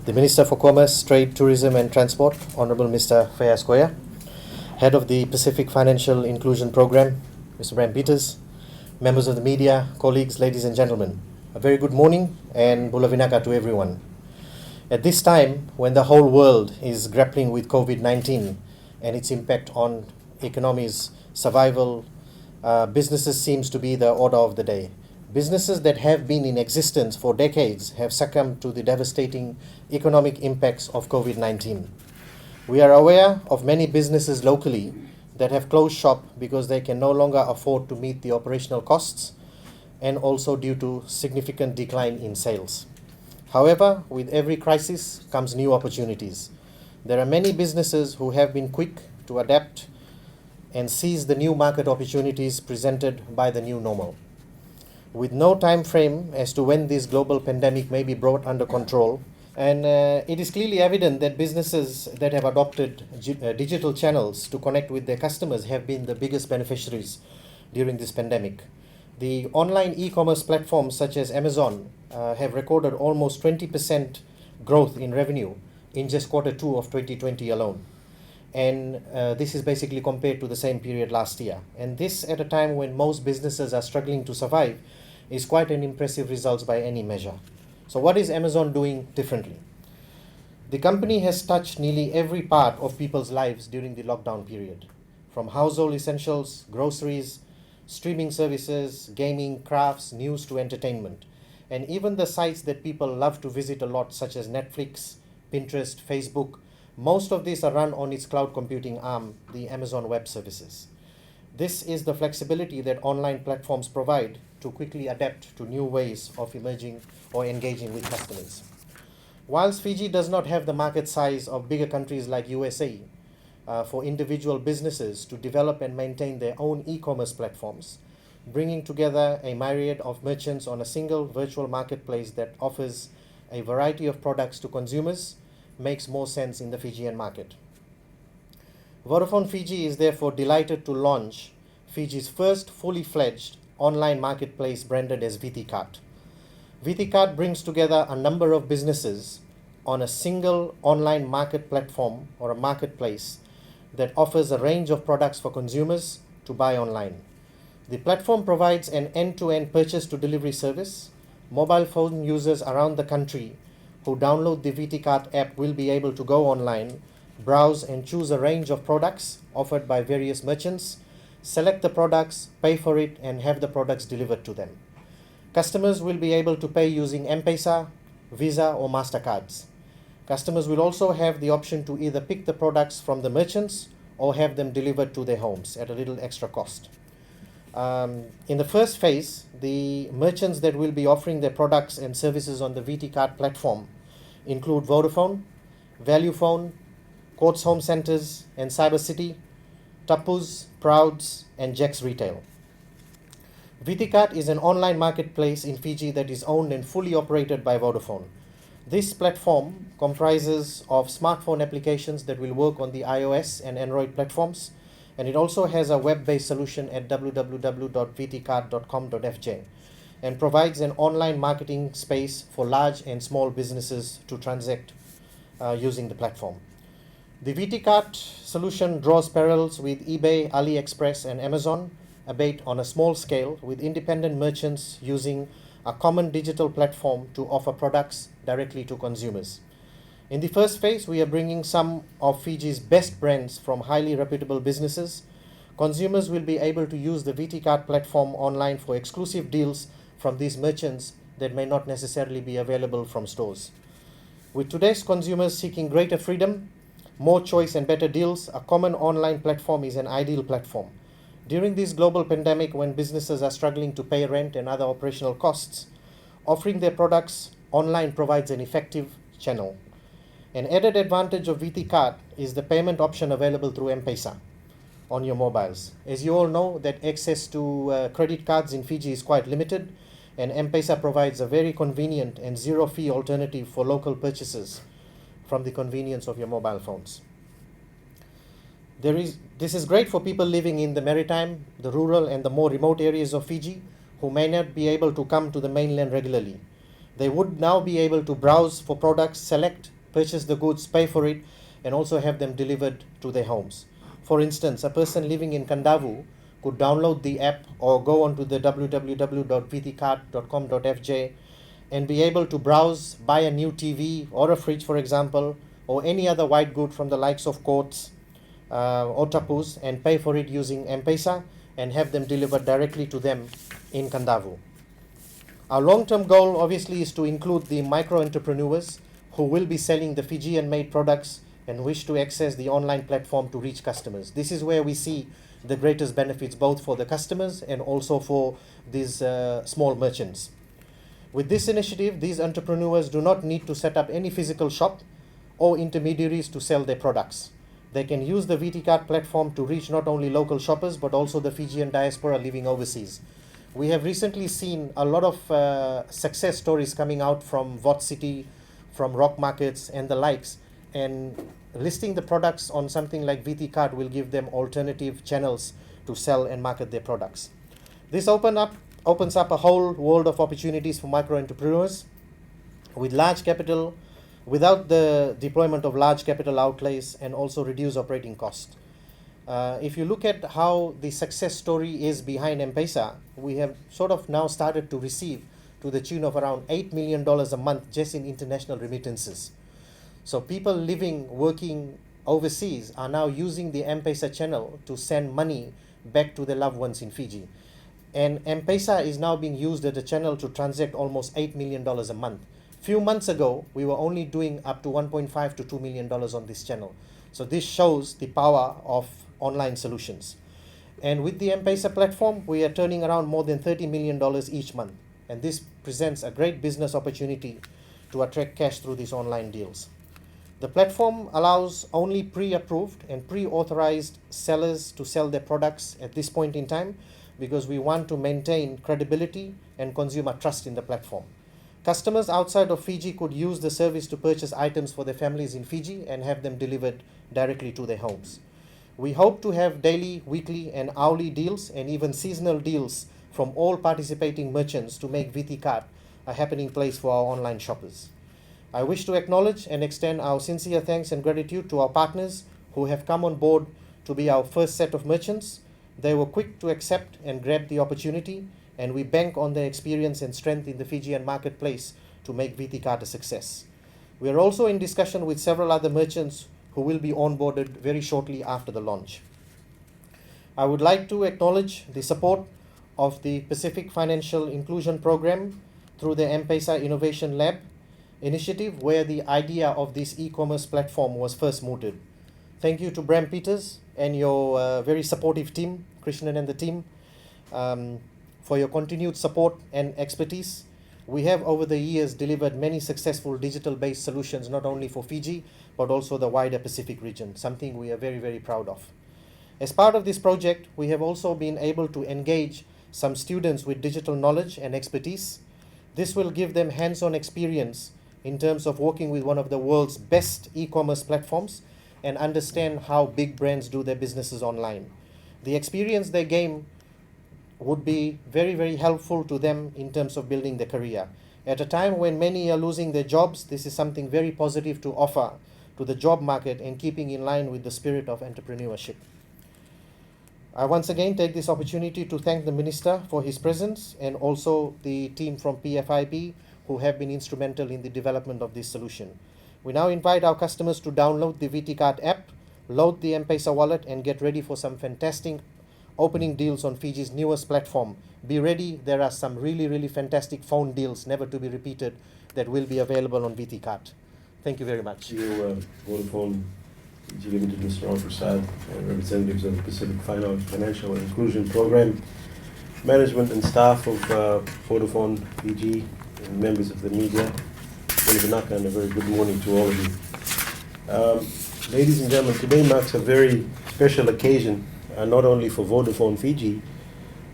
The Minister for Commerce, Trade, Tourism and Transport, Honorable Mr. Faiyaz Koya, Head of the Pacific Financial Inclusion Program, Mr. Bram Peters, members of the media, colleagues, ladies and gentlemen, a very good morning and Bula Vinaka to everyone. At this time, when the whole world is grappling with COVID-19 and its impact on economies, survival, businesses seems to be the order of the day. Businesses that have been in existence for decades have succumbed to the devastating economic impacts of COVID-19. We are aware of many businesses locally that have closed shop because they can no longer afford to meet the operational costs and also due to significant decline in sales. However, with every crisis comes new opportunities. There are many businesses who have been quick to adapt and seize the new market opportunities presented by the new normal. With no time frame as to when this global pandemic may be brought under control, and it is clearly evident that businesses that have adopted digital channels to connect with their customers have been the biggest beneficiaries during this pandemic. The online e-commerce platforms such as Amazon have recorded almost 20% growth in revenue in just Q2 of 2020 alone. And this is basically compared to the same period last year. And this at a time when most businesses are struggling to survive is quite an impressive result by any measure. So what is Amazon doing differently? The company has touched nearly every part of people's lives during the lockdown period, from household essentials, groceries, streaming services, gaming, crafts, news to entertainment, and even the sites that people love to visit a lot such as Netflix, Pinterest, Facebook. Most of these are run on its cloud computing arm, the Amazon Web Services. This is the flexibility that online platforms provide to quickly adapt to new ways of emerging or engaging with customers. Whilst Fiji does not have the market size of bigger countries like USA, for individual businesses to develop and maintain their own e-commerce platforms, bringing together a myriad of merchants on a single virtual marketplace that offers a variety of products to consumers makes more sense in the Fijian market. Vodafone Fiji is therefore delighted to launch Fiji's first fully fledged online marketplace branded as VitiKart. VitiKart brings together a number of businesses on a single online market platform or a marketplace that offers a range of products for consumers to buy online. The platform provides an end-to-end purchase to delivery service. Mobile phone users around the country who download the VitiKart app will be able to go online, browse and choose a range of products offered by various merchants, select the products, pay for it, and have the products delivered to them. Customers will be able to pay using M-Pesa, Visa, or MasterCards. Customers will also have the option to either pick the products from the merchants or have them delivered to their homes at a little extra cost. In the first phase, the merchants that will be offering their products and services on the VitiKart platform include Vodafone, Value Phone, Courts Home Centres and Cyber City, Tapus, Prouds, and Jack's Retail. VitiKart is an online marketplace in Fiji that is owned and fully operated by Vodafone. This platform comprises of smartphone applications that will work on the iOS and Android platforms, and it also has a web-based solution at www.vitikart.com.fj and provides an online marketing space for large and small businesses to transact using the platform. The VitiKart solution draws parallels with eBay, AliExpress, and Amazon, albeit on a small scale, with independent merchants using a common digital platform to offer products directly to consumers. In the first phase, we are bringing some of Fiji's best brands from highly reputable businesses. Consumers will be able to use the VitiKart platform online for exclusive deals from these merchants that may not necessarily be available from stores. With today's consumers seeking greater freedom, more choice and better deals, a common online platform is an ideal platform. During this global pandemic, when businesses are struggling to pay rent and other operational costs, offering their products online provides an effective channel. An added advantage of VitiKart is the payment option available through M-Pesa on your mobiles. As you all know, that access to credit cards in Fiji is quite limited, and M-Pesa provides a very convenient and zero-fee alternative for local purchases from the convenience of your mobile phones. This is great for people living in the maritime, the rural and the more remote areas of Fiji who may not be able to come to the mainland regularly. They would now be able to browse for products, select, purchase the goods, pay for it, and also have them delivered to their homes. For instance, a person living in Kandavu could download the app or go onto the www.vitikart.com.fj and be able to browse, buy a new TV or a fridge, for example, or any other white good from the likes of courts or tapus, and pay for it using M-Pesa and have them delivered directly to them in Kandavu. Our long-term goal obviously is to include the micro-entrepreneurs who will be selling the Fijian-made products and wish to access the online platform to reach customers. This is where we see the greatest benefits both for the customers and also for these small merchants. With this initiative, these entrepreneurs do not need to set up any physical shop or intermediaries to sell their products. They can use the VitiKart platform to reach not only local shoppers but also the Fijian diaspora living overseas. We have recently seen a lot of success stories coming out from Vot City, from rock markets and the likes, and listing the products on something like VitiKart will give them alternative channels to sell and market their products. This opens up a whole world of opportunities for micro entrepreneurs with large capital, without the deployment of large capital outlays, and also reduce operating costs. If you look at how the success story is behind M-Pesa, we have sort of now started to receive to the tune of around $8 million a month just in international remittances. So people living, working overseas are now using the M-Pesa channel to send money back to their loved ones in Fiji. And M-Pesa is now being used as a channel to transact almost $8 million a month. Few months ago, we were only doing up to $1.5 to $2 million on this channel. So this shows the power of online solutions. And with the M-Pesa platform, we are turning around more than $30 million each month. And this presents a great business opportunity to attract cash through these online deals. The platform allows only pre-approved and pre-authorized sellers to sell their products at this point in time because we want to maintain credibility and consumer trust in the platform. Customers outside of Fiji could use the service to purchase items for their families in Fiji and have them delivered directly to their homes. We hope to have daily, weekly and hourly deals and even seasonal deals from all participating merchants to make VitiKart a happening place for our online shoppers. I wish to acknowledge and extend our sincere thanks and gratitude to our partners who have come on board to be our first set of merchants. They were quick to accept and grab the opportunity, and we bank on their experience and strength in the Fijian marketplace to make VitiKart a success. We are also in discussion with several other merchants who will be onboarded very shortly after the launch. I would like to acknowledge the support of the Pacific Financial Inclusion Program through the M-Pesa Innovation Lab initiative, where the idea of this e-commerce platform was first mooted. Thank you to Bram Peters and your very supportive team, Krishnan and the team, for your continued support and expertise. We have over the years delivered many successful digital-based solutions, not only for Fiji, but also the wider Pacific region, something we are very, very proud of. As part of this project, we have also been able to engage some students with digital knowledge and expertise. This will give them hands-on experience in terms of working with one of the world's best e-commerce platforms and understand how big brands do their businesses online. The experience they gain would be very, very helpful to them in terms of building their career. At a time when many are losing their jobs, this is something very positive to offer to the job market and keeping in line with the spirit of entrepreneurship. I once again take this opportunity to thank the Minister for his presence and also the team from PFIB who have been instrumental in the development of this solution. We now invite our customers to download the VitiKart app, load the M-Pesa wallet and get ready for some fantastic opening deals on Fiji's newest platform. Be ready, there are some really, really fantastic phone deals, never to be repeated, that will be available on VitiKart. Thank you very much. You, Vodafone, Fiji Limited, Mr. Ram Prasad, and representatives of the Pacific Financial Inclusion Program, management and staff of Vodafone Fiji, and members of the media, and a very good morning to all of you. Ladies and gentlemen, today marks a very special occasion, not only for Vodafone Fiji,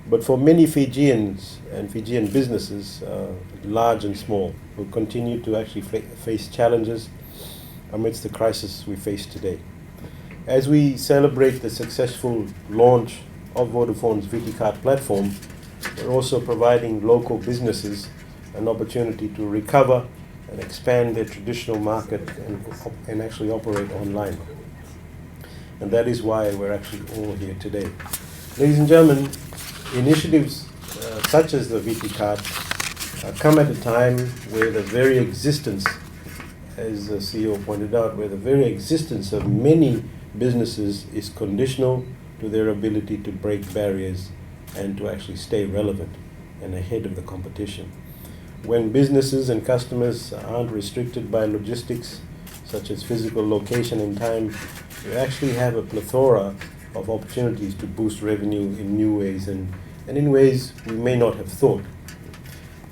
But for many Fijians and Fijian businesses, large and small, will continue to actually face challenges amidst the crisis we face today. As we celebrate the successful launch of Vodafone's VitiKart platform, we're also providing local businesses an opportunity to recover and expand their traditional market and actually operate online. And that is why we're actually all here today. Ladies and gentlemen, initiatives such as the VitiKart come at a time where the very existence, as the CEO pointed out, where the very existence of many businesses is conditional to their ability to break barriers and to actually stay relevant and ahead of the competition. When businesses and customers aren't restricted by logistics, such as physical location and time, you actually have a plethora of opportunities to boost revenue in new ways and in ways we may not have thought.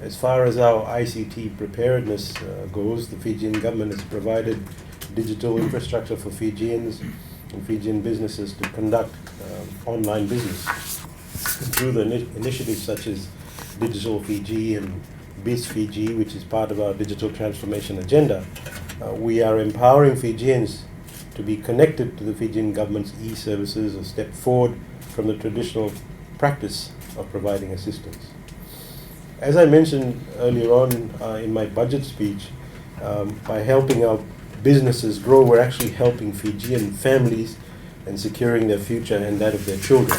As far as our ICT preparedness goes, the Fijian government has provided digital infrastructure for Fijians and Fijian businesses to conduct online business. And through the initiatives such as Digital Fiji and Biz Fiji, which is part of our digital transformation agenda, we are empowering Fijians to be connected to the Fijian government's e-services, a step forward from the traditional practice of providing assistance. As I mentioned earlier on in my budget speech, by helping our businesses grow, we're actually helping Fijian families and securing their future and that of their children.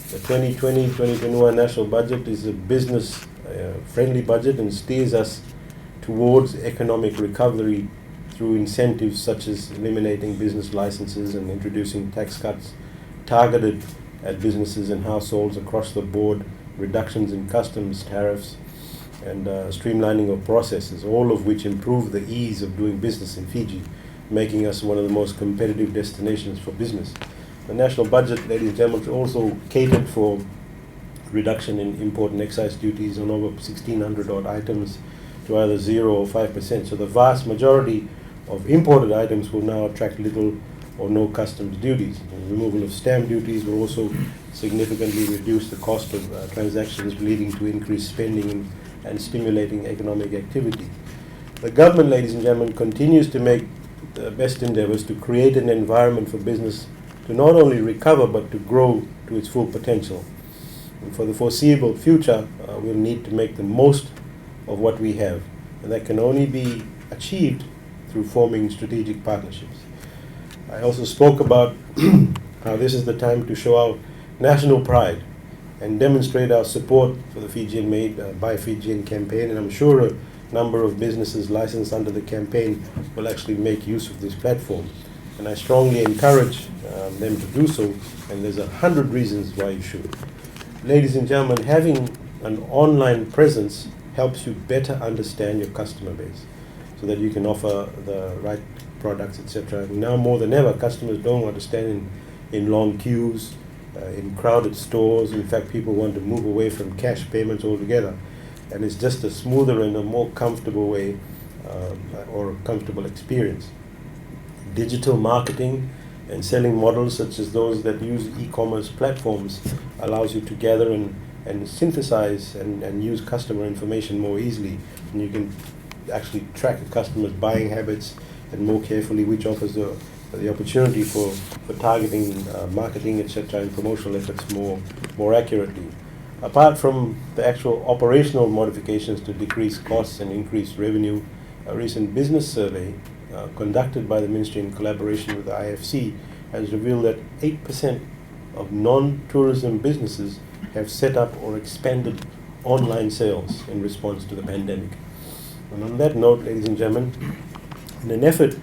The 2020-2021 national budget is a business-friendly budget and steers us towards economic recovery through incentives such as eliminating business licenses and introducing tax cuts targeted at businesses and households across the board, reductions in customs tariffs, and streamlining of processes, all of which improve the ease of doing business in Fiji, making us one of the most competitive destinations for business. The national budget, ladies and gentlemen, also catered for reduction in import and excise duties on over 1,600 odd items to either 0 or 5%. So the vast majority of imported items will now attract little or no customs duties. The removal of stamp duties will also significantly reduce the cost of transactions, leading to increased spending and stimulating economic activity. The government, ladies and gentlemen, continues to make the best endeavors to create an environment for business to not only recover but to grow to its full potential. And for the foreseeable future, we'll need to make the most of what we have, and that can only be achieved through forming strategic partnerships. I also spoke about how this is the time to show our national pride and demonstrate our support for the Fijian Made by Fijian campaign, and I'm sure a number of businesses licensed under the campaign will actually make use of this platform. And I strongly encourage them to do so, and there's 100 reasons why you should. Ladies and gentlemen, having an online presence helps you better understand your customer base so that you can offer the right products, etc. Now more than ever, customers don't want to stand in long queues, in crowded stores. In fact, people want to move away from cash payments altogether. And it's just a smoother and a more comfortable way or comfortable experience. Digital marketing and selling models such as those that use e-commerce platforms allows you to gather and synthesize and use customer information more easily. And you can actually track a customer's buying habits and more carefully, which offers the opportunity for targeting marketing, etc., and promotional efforts more accurately. Apart from the actual operational modifications to decrease costs and increase revenue, a recent business survey conducted by the Ministry in collaboration with the IFC has revealed that 8% of non-tourism businesses have set up or expanded online sales in response to the pandemic. And on that note, ladies and gentlemen, in an effort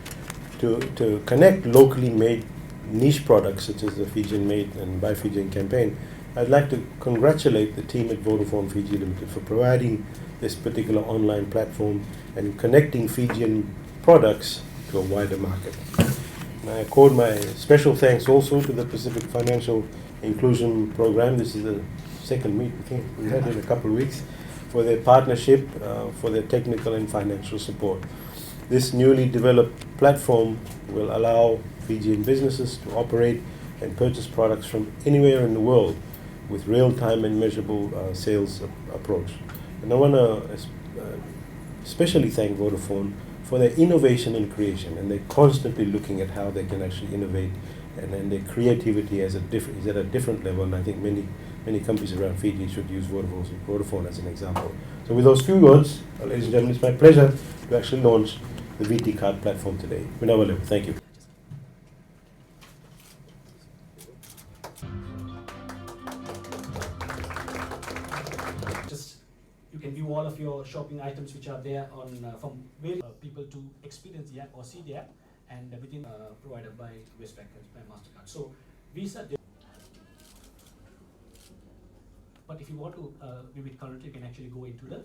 to connect locally made niche products such as the Fijian Made and by Fijian campaign, I'd like to congratulate the team at Vodafone Fiji Limited for providing this particular online platform and connecting Fijian products to a wider market. And I accord my special thanks also to the Pacific Financial Inclusion Program. This is the second meet we had in a couple of weeks, for their partnership, for their technical and financial support. This newly developed platform will allow Fijian businesses to operate and purchase products from anywhere in the world with real-time and measurable sales approach. And I want to especially thank Vodafone for their innovation in creation, and they're constantly looking at how they can actually innovate, and then their creativity is at a different level. And I think many companies around Fiji should use Vodafone as an example. So with those few words, ladies and gentlemen, it's my pleasure to actually launch the VitiKart platform today. Minawale, thank you. Just you can view all of your shopping items which are there on from various people to experience the app or see the app, and within provided by Westpac by Mastercard. So Visa. But if you want to view it currently, you can actually go into the.